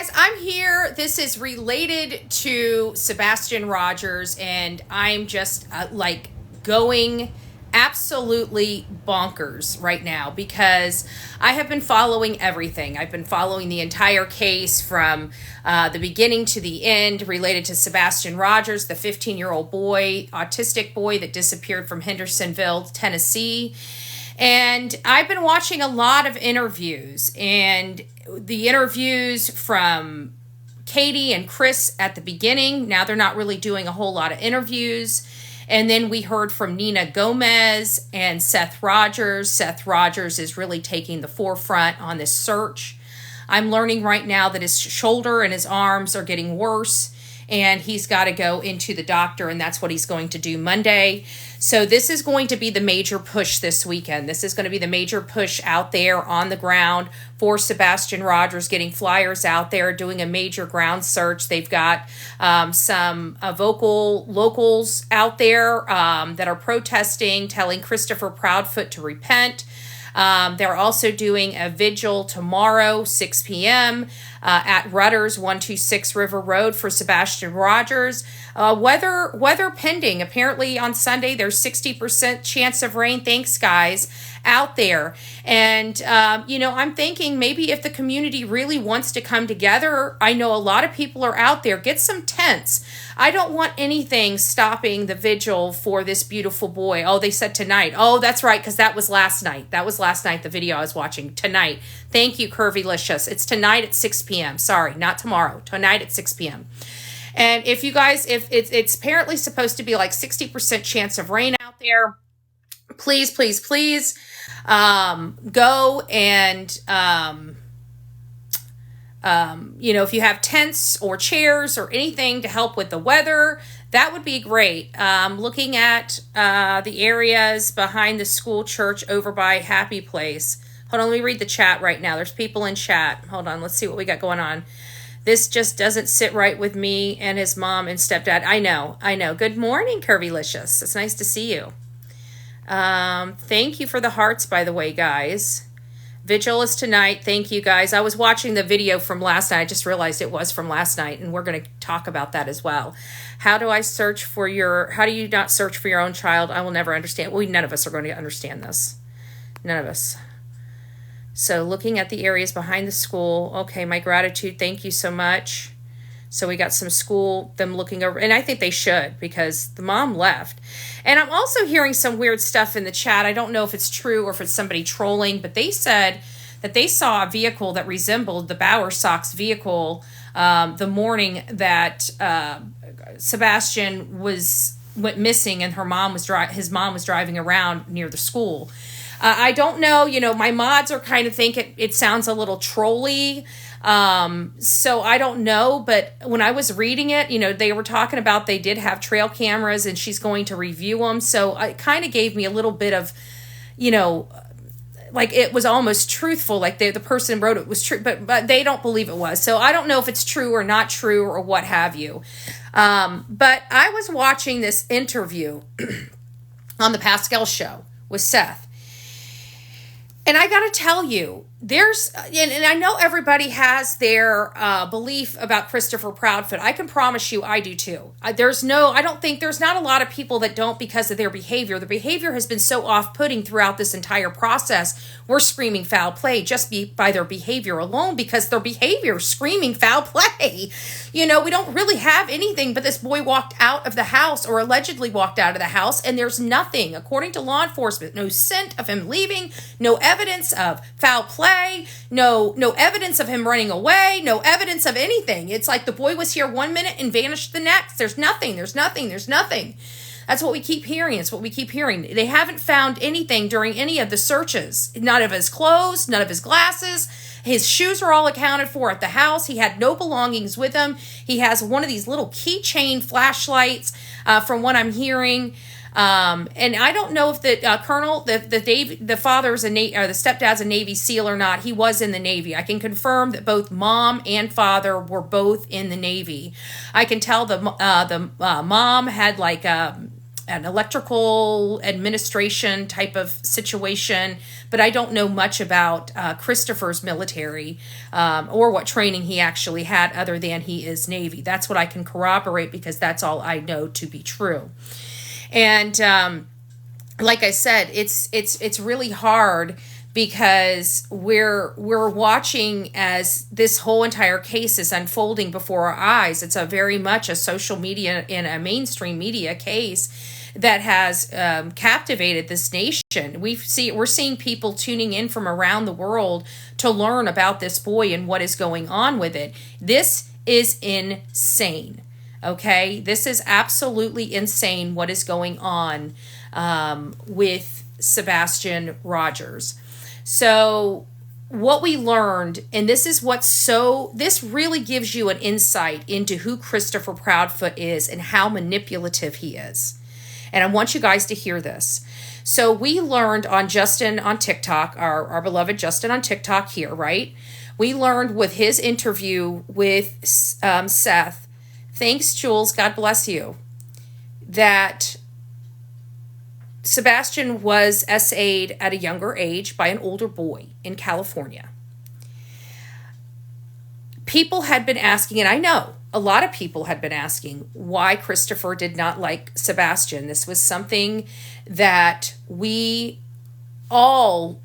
guys, I'm here. This is related to Sebastian Rogers, and I'm just going absolutely bonkers right now because I have been following everything. I've been following the entire case from the beginning to the end related to Sebastian Rogers, the 15-year-old boy, autistic boy that disappeared from Hendersonville, Tennessee. And I've been watching a lot of interviews, and the interviews from Katie and Chris at the beginning. Now they're not really doing a whole lot of interviews. And then we heard from Nina Gomez and Seth Rogers. Seth Rogers is really taking the forefront on this search. I'm learning right now that his shoulder and his arms are getting worse, and he's got to go into the doctor, and that's what he's going to do Monday. So this is going to be the major push this weekend. This is going to be the major push out there on the ground for Sebastian Rogers, getting flyers out there, doing a major ground search. They've got some vocal locals out there that are protesting, telling Christopher Proudfoot to repent. They're also doing a vigil tomorrow, 6 p.m. At Rudders, 126 River Road for Sebastian Rogers. Weather pending. Apparently on Sunday, there's 60% chance of rain. Thanks, guys, out there. And, I'm thinking maybe if the community really wants to come together, I know a lot of people are out there. Get some tents. I don't want anything stopping the vigil for this beautiful boy. Oh, they said tonight. Oh, that's right, because that was last night. That was last night, the video I was watching. Tonight. Thank you, Curvylicious. It's tonight at 6 p.m. Sorry, not tomorrow. Tonight at 6 p.m. And if you guys, if it's apparently supposed to be like 60% chance of rain out there, please, please, please go and, if you have tents or chairs or anything to help with the weather, that would be great. Looking at the areas behind the school church over by Happy Place. Hold on, let me read the chat right now. There's people in chat. Hold on, let's see what we got going on. This just doesn't sit right with me and his mom and stepdad. I know. Good morning, Curvylicious. It's nice to see you. Thank you for the hearts, by the way, guys. Vigil is tonight. Thank you, guys. I was watching the video from last night. I just realized it was from last night, and we're going to talk about that as well. How do you not search for your own child? I will never understand. Well, none of us are going to understand this. None of us. So looking at the areas behind the school. Okay, my gratitude. Thank you so much. So we got some school, them looking over, and I think they should because the mom left. And I'm also hearing some weird stuff in the chat. I don't know if it's true or if it's somebody trolling, but they said that they saw a vehicle that resembled the Bowersox vehicle the morning that Sebastian went missing, and his mom was driving around near the school. I don't know, my mods are kind of thinking it sounds a little trolly. So I don't know, but when I was reading it, they were talking about they did have trail cameras and she's going to review them. So it kind of gave me a little bit of, like it was almost truthful. Like the person wrote it was true, but they don't believe it was. So I don't know if it's true or not true or what have you. But I was watching this interview on the Pascal show with Seth. And I got to tell you, and I know everybody has their belief about Christopher Proudfoot. I can promise you I do too. There's not a lot of people that don't because of their behavior. The behavior has been so off-putting throughout this entire process. We're screaming foul play just by their behavior alone because their behavior is screaming foul play. We don't really have anything, but this boy walked out of the house or allegedly walked out of the house, and there's nothing, according to law enforcement, no scent of him leaving, no evidence of foul play, no evidence of him running away, no evidence of anything. It's like the boy was here 1 minute and vanished the next. There's nothing. That's what we keep hearing. They haven't found anything during any of the searches. None of his clothes, none of his glasses. His shoes are all accounted for at the house. He had no belongings with him. He has one of these little keychain flashlights, from what I'm hearing. And I don't know if the colonel, the father's the stepdad's a Navy SEAL or not. He was in the Navy. I can confirm that both mom and father were both in the Navy. I can tell the mom had like an electrical administration type of situation, but I don't know much about Christopher's military or what training he actually had other than he is Navy. That's what I can corroborate because that's all I know to be true. And like I said, it's really hard because we're watching as this whole entire case is unfolding before our eyes. It's a very much a social media and a mainstream media case that has captivated this nation. We're seeing people tuning in from around the world to learn about this boy and what is going on with it. This is insane. Okay, this is absolutely insane what is going on with Sebastian Rogers. So what we learned, and this really gives you an insight into who Christopher Proudfoot is and how manipulative he is. And I want you guys to hear this. So we learned on Justin on TikTok, our beloved Justin on TikTok here, right? We learned with his interview with Seth, thanks Jules, God bless you, that Sebastian was SA'd at a younger age by an older boy in California. People had been asking, and I know a lot of people had been asking why Christopher did not like Sebastian. This was something that we all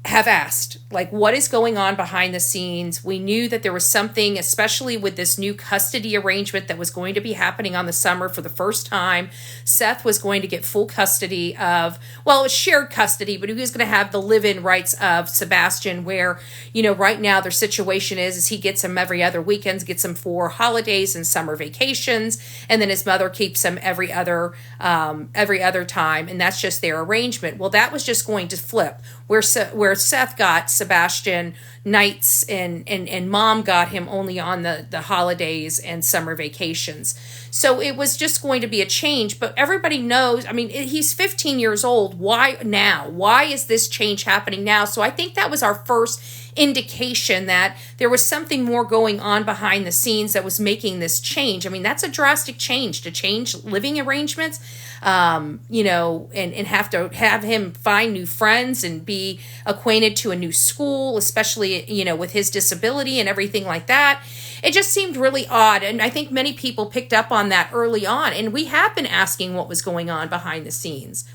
have asked, like, what is going on behind the scenes? We knew that there was something, especially with this new custody arrangement that was going to be happening on the summer for the first time. Seth was going to get full custody of, well, it was shared custody, but he was going to have the live-in rights of Sebastian, where, right now their situation is he gets him every other weekends, gets him for holidays and summer vacations, and then his mother keeps him every other time, and that's just their arrangement. Well, that was just going to flip, where Seth got Sebastian nights and mom got him only on the holidays and summer vacations. So it was just going to be a change, but everybody knows, he's 15 years old. Why now? Why is this change happening now? So I think that was our first indication that there was something more going on behind the scenes that was making this change. That's a drastic change to change living arrangements, and have to have him find new friends and be acquainted to a new school, especially, with his disability and everything like that. It just seemed really odd. And I think many people picked up on that early on. And we have been asking what was going on behind the scenes.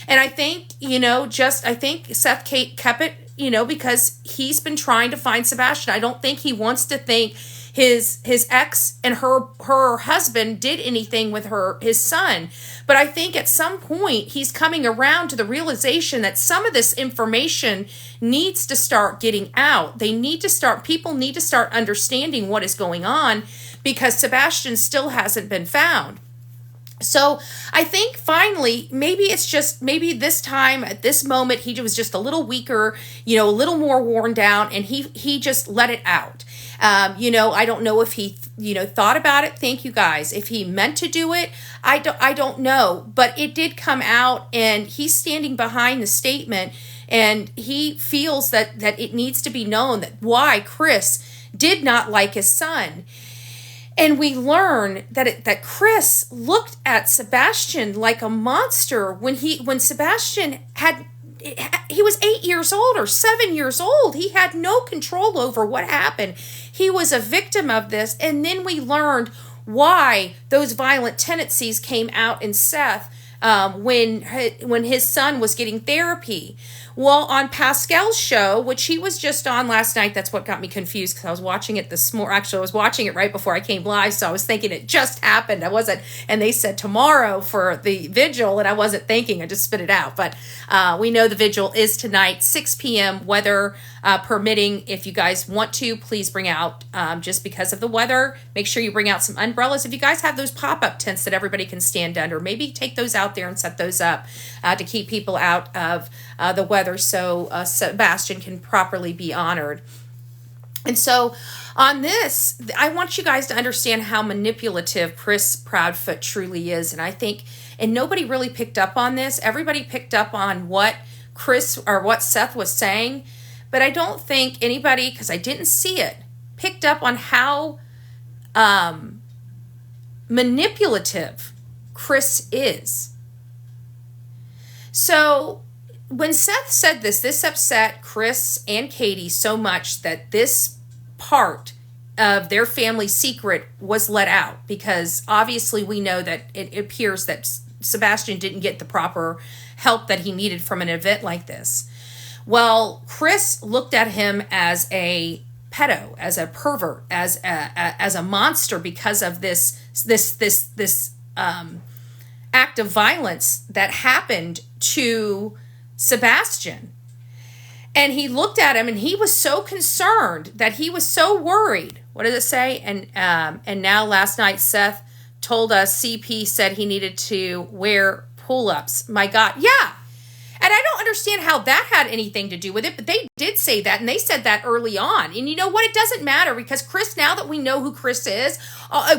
And I think, I think Seth kept it, because he's been trying to find Sebastian. I don't think he wants to think his ex and her husband did anything with his son. But I think at some point he's coming around to the realization that some of this information needs to start getting out. People need to start understanding what is going on, because Sebastian still hasn't been found. So I think finally, maybe this time at this moment, he was just a little weaker, a little more worn down, and he just let it out. I don't know if he, thought about it. Thank you guys. If he meant to do it, I don't know, but it did come out, and he's standing behind the statement, and he feels that it needs to be known that why Chris did not like his son. And we learn that Chris looked at Sebastian like a monster when Sebastian he was 8 years old or 7 years old. He had no control over what happened. He was a victim of this. And then we learned why those violent tendencies came out in Seth when his son was getting therapy. Well, on Pascal's show, which he was just on last night, that's what got me confused, because I was watching it this morning. Actually, I was watching it right before I came live, so I was thinking it just happened. I wasn't, and they said tomorrow for the vigil, and I wasn't thinking. I just spit it out. But we know the vigil is tonight, 6 p.m., weather permitting. If you guys want to, please bring out, just because of the weather, make sure you bring out some umbrellas. If you guys have those pop-up tents that everybody can stand under, maybe take those out there and set those up to keep people out of the weather, so Sebastian can properly be honored. And so on this, I want you guys to understand how manipulative Chris Proudfoot truly is. And I think, and nobody really picked up on this. Everybody picked up on what Seth was saying, but I don't think anybody, because I didn't see it, picked up on how manipulative Chris is. So when Seth said this upset Chris and Katie so much that this part of their family secret was let out, because obviously we know that it appears that Sebastian didn't get the proper help that he needed from an event like this. Well, Chris looked at him as a pedo, as a pervert, as a monster because of this act of violence that happened to Sebastian. And he looked at him and he was so concerned that he was so worried. What does it say? And now last night Seth told us CP said he needed to wear pull-ups. My God. Yeah. And I don't understand how that had anything to do with it, but they did say that, and they said that early on. And you know what? It doesn't matter, because Chris, now that we know who Chris is,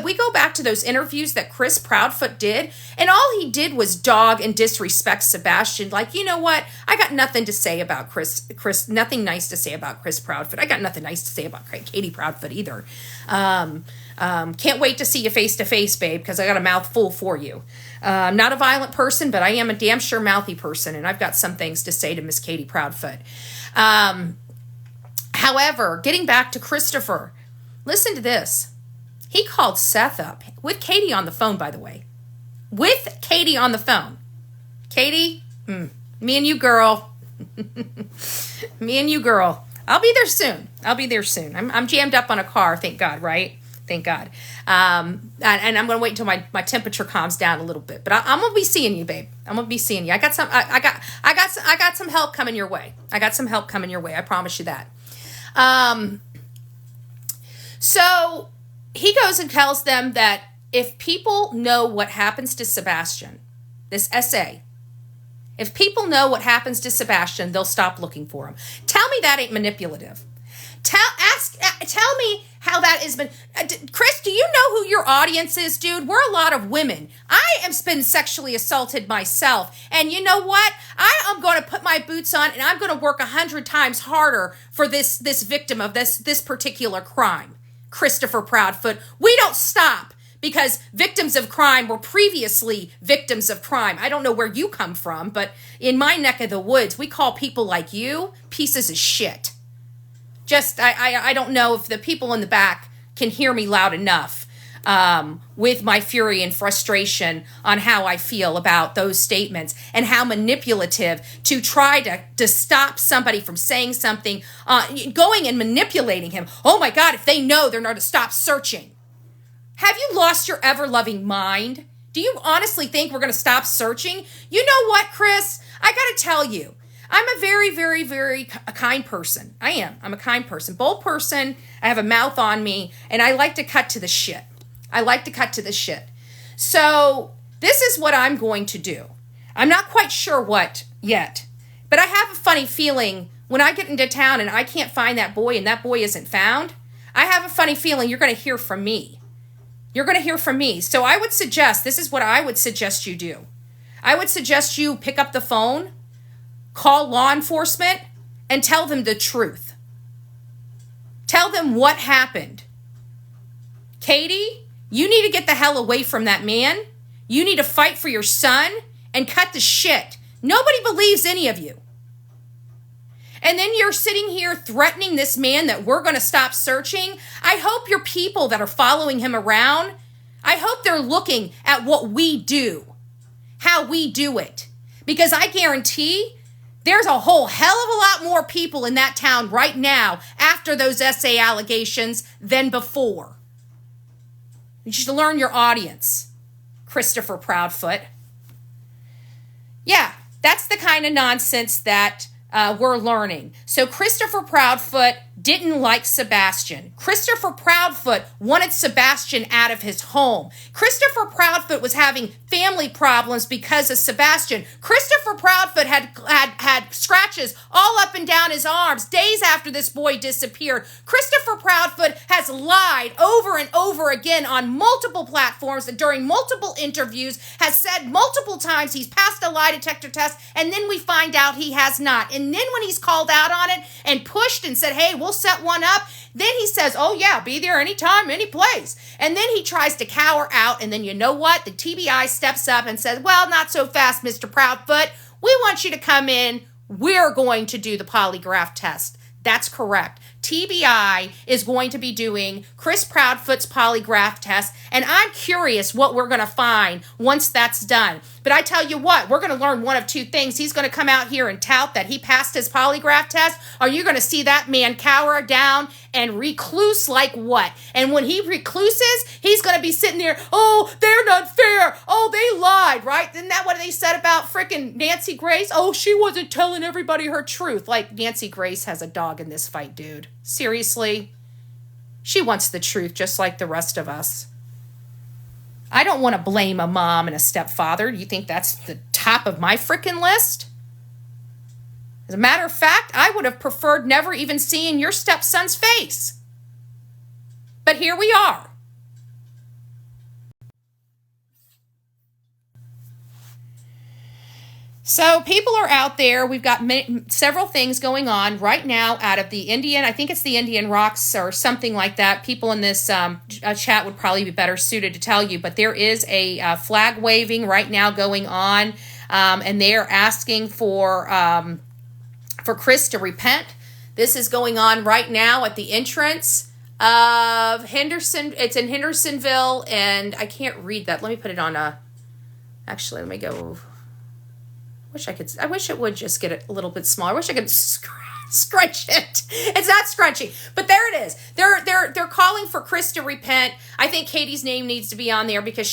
we go back to those interviews that Chris Proudfoot did, and all he did was dog and disrespect Sebastian. Like, you know what? I got nothing to say about Chris, nothing nice to say about Chris Proudfoot. I got nothing nice to say about Katie Proudfoot either. Can't wait to see you face to face, babe, because I got a mouthful for you. I'm not a violent person, but I am a damn sure mouthy person, and I've got some things to say to Miss Katie Proudfoot. However, getting back to Christopher, listen to this. He called Seth up with Katie on the phone, by the way. With Katie on the phone. Katie, me and you, girl. Me and you, girl. I'll be there soon. I'm jammed up on a car, thank God, right? Thank God. And I'm going to wait until my temperature calms down a little bit. But I'm going to be seeing you, babe. I'm going to be seeing you. I got some help coming your way. I promise you that. So he goes and tells them that if people know what happens to Sebastian, this essay, if people know what happens to Sebastian, they'll stop looking for him. Tell me that ain't manipulative. Tell me how that has been. Chris, do you know who your audience is, dude? We're a lot of women. I am been sexually assaulted myself. And you know what? I am going to put my boots on and I'm going to work 100 times harder for this victim of this particular crime. Christopher Proudfoot. We don't stop because victims of crime were previously victims of crime. I don't know where you come from, but in my neck of the woods, we call people like you pieces of shit. Just, I don't know if the people in the back can hear me loud enough with my fury and frustration on how I feel about those statements and how manipulative to try to stop somebody from saying something, going and manipulating him. Oh my God, if they know, they're not to stop searching. Have you lost your ever-loving mind? Do you honestly think we're going to stop searching? You know what, Chris? I got to tell you. I'm a very, very, very kind person. I am. I'm a kind person. Bold person. I have a mouth on me. And I like to cut to the shit. So this is what I'm going to do. I'm not quite sure what yet. But I have a funny feeling when I get into town and I can't find that boy and that boy isn't found, I have a funny feeling you're going to hear from me. So I would suggest, this is what I would suggest you do. I would suggest you pick up the phone, call law enforcement, and tell them the truth. Tell them what happened. Katie, you need to get the hell away from that man. You need to fight for your son and cut the shit. Nobody believes any of you. And then you're sitting here threatening this man that we're going to stop searching. I hope your people that are following him around, I hope they're looking at what we do, how we do it. Because I guarantee there's a whole hell of a lot more people in that town right now after those SA allegations than before. You should learn your audience, Christopher Proudfoot. Yeah, that's the kind of nonsense that we're learning. So Christopher Proudfoot didn't like Sebastian. Christopher Proudfoot wanted Sebastian out of his home. Christopher Proudfoot was having family problems because of Sebastian. Christopher Proudfoot had scratches all up and down his arms days after this boy disappeared. Christopher Proudfoot has lied over and over again on multiple platforms and during multiple interviews, has said multiple times he's passed a lie detector test, and then we find out he has not. And then when he's called out on it and pushed and said, hey, we'll set one up, then he says, oh yeah, be there anytime, any place. And then he tries to cower out, and then you know what? The TBI steps up and says, well, not so fast, Mr. Proudfoot. We want you to come in. We're going to do the polygraph test. That's correct. TBI is going to be doing Chris Proudfoot's polygraph test, and I'm curious what we're going to find once that's done. But I tell you what, we're going to learn one of two things. He's going to come out here and tout that he passed his polygraph test, or you're going to see that man cower down and recluse like what? And when he recluses, he's going to be sitting there, oh, they're not fair. Oh, they lied, right? Isn't that what they said about frickin' Nancy Grace? Oh, she wasn't telling everybody her truth. Like, Nancy Grace has a dog in this fight, dude. Seriously? She wants the truth just like the rest of us. I don't want to blame a mom and a stepfather. Do you think that's the top of my frickin' list? As a matter of fact, I would have preferred never even seeing your stepson's face. But here we are. So people are out there. We've got several things going on right now out of the Indian, I think it's the Indian Rocks or something like that. People in this chat would probably be better suited to tell you, but there is a flag waving right now going on, and they are asking for Chris to repent. This is going on right now at the entrance of Henderson. It's in Hendersonville, and I can't read that. Let me put it on actually, let me go. I wish it would just get a little bit smaller. I wish I could scrunch it. It's not scrunching, but there it is. They're calling for Chris to repent. I think Katie's name needs to be on there because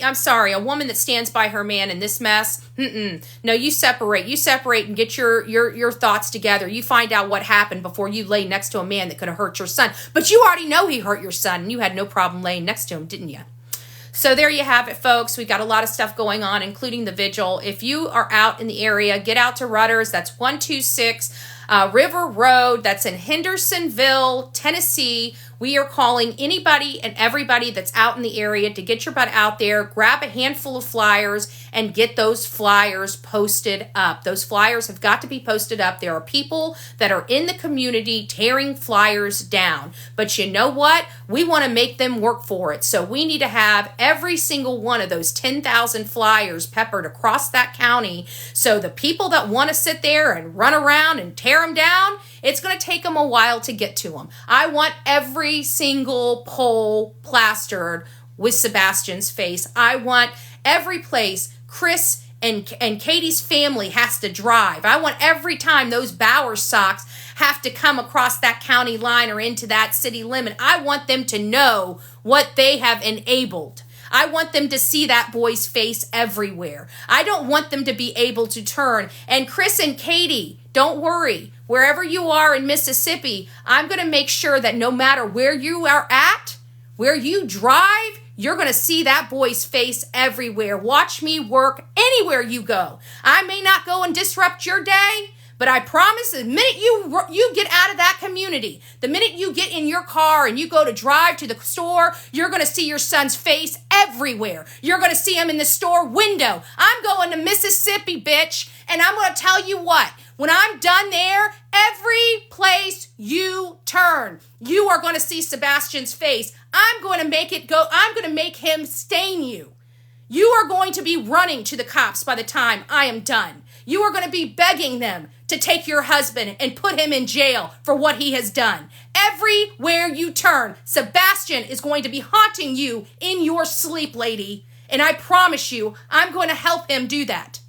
I'm sorry, a woman that stands by her man in this mess. No, you separate and get your thoughts together. You find out what happened before you lay next to a man that could have hurt your son. But you already know he hurt your son, and you had no problem laying next to him, didn't you? So there you have it, folks. We've got a lot of stuff going on, including the vigil. If you are out in the area, get out to Rutter's. That's 126 River Road. That's in Hendersonville, Tennessee. We are calling anybody and everybody that's out in the area to get your butt out there, grab a handful of flyers, and get those flyers posted up. Those flyers have got to be posted up. There are people that are in the community tearing flyers down. But you know what? We want to make them work for it. So we need to have every single one of those 10,000 flyers peppered across that county. So the people that want to sit there and run around and tear them down, it's going to take them a while to get to them. I want every single pole plastered with Sebastian's face. I want every place Chris and Katie's family has to drive. I want every time those Bauer socks have to come across that county line or into that city limit, I want them to know what they have enabled. I want them to see that boy's face everywhere. I don't want them to be able to turn. And Chris and Katie, don't worry. Wherever you are in Mississippi, I'm going to make sure that no matter where you are at, where you drive, you're going to see that boy's face everywhere. Watch me work anywhere you go. I may not go and disrupt your day, but I promise the minute you get out of that community, the minute you get in your car and you go to drive to the store, you're going to see your son's face everywhere. You're going to see him in the store window. I'm going to Mississippi, bitch, and I'm going to tell you what. When I'm done there, every place you turn, you are going to see Sebastian's face. I'm going to make it go. I'm going to make him stain you. You are going to be running to the cops by the time I am done. You are going to be begging them to take your husband and put him in jail for what he has done. Everywhere you turn, Sebastian is going to be haunting you in your sleep, lady. And I promise you, I'm going to help him do that.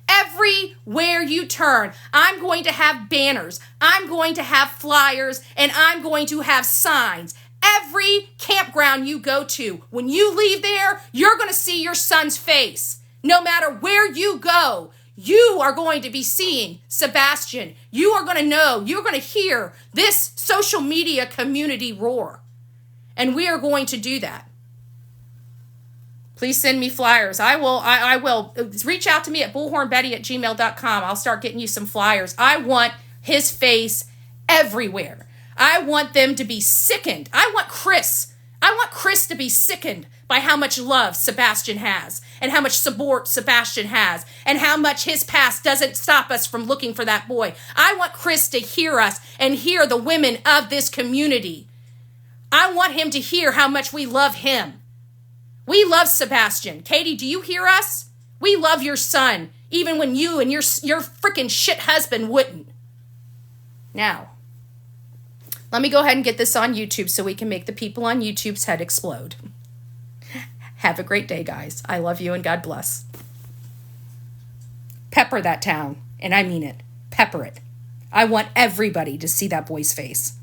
Everywhere you turn, I'm going to have banners, I'm going to have flyers, and I'm going to have signs. Every campground you go to, when you leave there, you're going to see your son's face. No matter where you go, you are going to be seeing Sebastian. You are going to know, you're going to hear this social media community roar. And we are going to do that. Please send me flyers. I will. Reach out to me at bullhornbetty@gmail.com. I'll start getting you some flyers. I want his face everywhere. I want them to be sickened. I want Chris to be sickened by how much love Sebastian has and how much support Sebastian has and how much his past doesn't stop us from looking for that boy. I want Chris to hear us and hear the women of this community. I want him to hear how much we love him. We love Sebastian. Katie, do you hear us? We love your son. even when you and your freaking shit husband wouldn't. Now, let me go ahead and get this on YouTube so we can make the people on YouTube's head explode. Have a great day, guys. I love you and God bless. Pepper that town, and I mean it. Pepper it. I want everybody to see that boy's face.